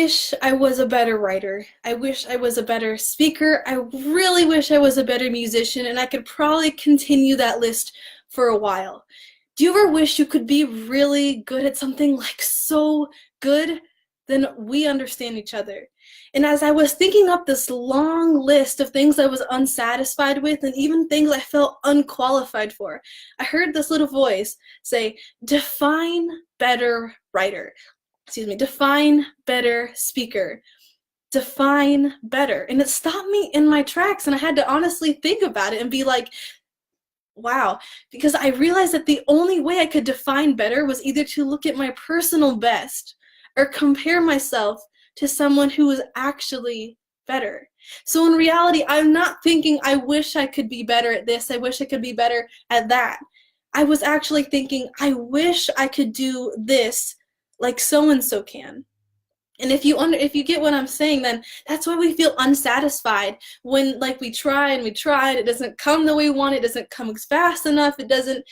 wish I was a better writer. I wish I was a better speaker. I really wish I was a better musician, and I could probably continue that list for a while. Do you ever wish you could be really good at something, like so good? Then we understand each other. And as I was thinking up this long list of things I was unsatisfied with and even things I felt unqualified for, I heard this little voice say, define better writer. Define better speaker. Define better. And it stopped me in my tracks, and I had to honestly think about it and be like, wow, because I realized that the only way I could define better was either to look at my personal best or compare myself to someone who was actually better. So in reality, I'm not thinking, I wish I could be better at this, I wish I could be better at that. I was actually thinking, I wish I could do this like so-and-so can. And if you get what I'm saying, then that's why we feel unsatisfied when, like, we try and we try, and it doesn't come the way we want, it doesn't come fast enough, it doesn't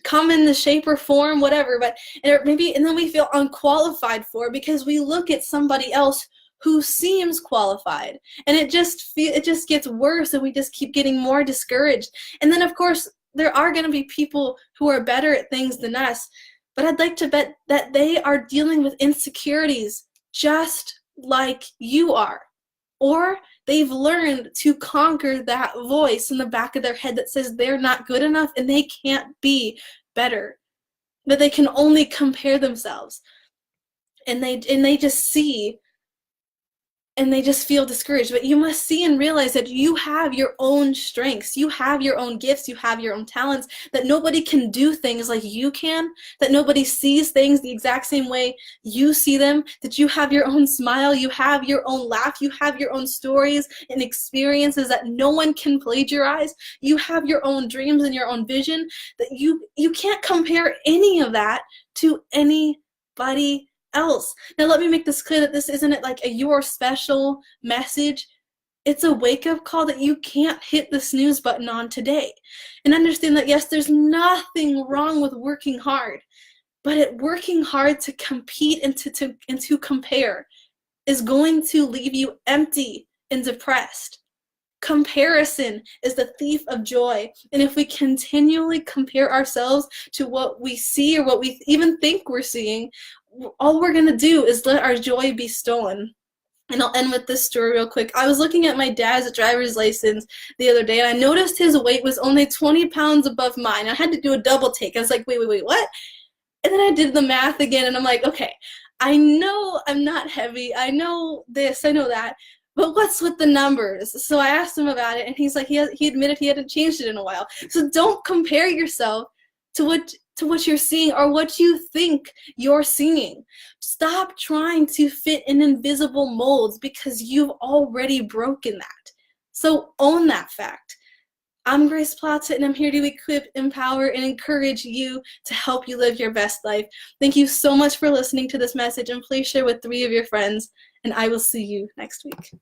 come in the shape or form, whatever, but and then we feel unqualified for it because we look at somebody else who seems qualified, and it just gets worse, and we just keep getting more discouraged. And then of course there are going to be people who are better at things than us, but I'd like to bet that they are dealing with insecurities just like you are. Or they've learned to conquer that voice in the back of their head that says they're not good enough and they can't be better. That they can only compare themselves. And they just see and they just feel discouraged. But you must see and realize that you have your own strengths, you have your own gifts, you have your own talents, that nobody can do things like you can, that nobody sees things the exact same way you see them, that you have your own smile, you have your own laugh, you have your own stories and experiences that no one can plagiarize, you have your own dreams and your own vision, that you can't compare any of that to anybody else. Now let me make this clear that this isn't like a "you're special" message. It's a wake-up call that you can't hit the snooze button on today. And understand that yes, there's nothing wrong with working hard, but working hard to compete and to compare is going to leave you empty and depressed. Comparison is the thief of joy. And if we continually compare ourselves to what we see or what we even think we're seeing, all we're going to do is let our joy be stolen. And I'll end with this story real quick. I was looking at my dad's driver's license the other day, and I noticed his weight was only 20 pounds above mine. I had to do a double take. I was like, wait, what? And then I did the math again, and I'm like, okay, I know I'm not heavy. I know this, I know that. But what's with the numbers? So I asked him about it, and he's like, he admitted he hadn't changed it in a while. So don't compare yourself to what you're seeing or what you think you're seeing. Stop trying to fit in invisible molds because you've already broken that. So own that fact. I'm Grace Plata, and I'm here to equip, empower, and encourage you to help you live your best life. Thank you so much for listening to this message, and please share with 3 of your friends, and I will see you next week.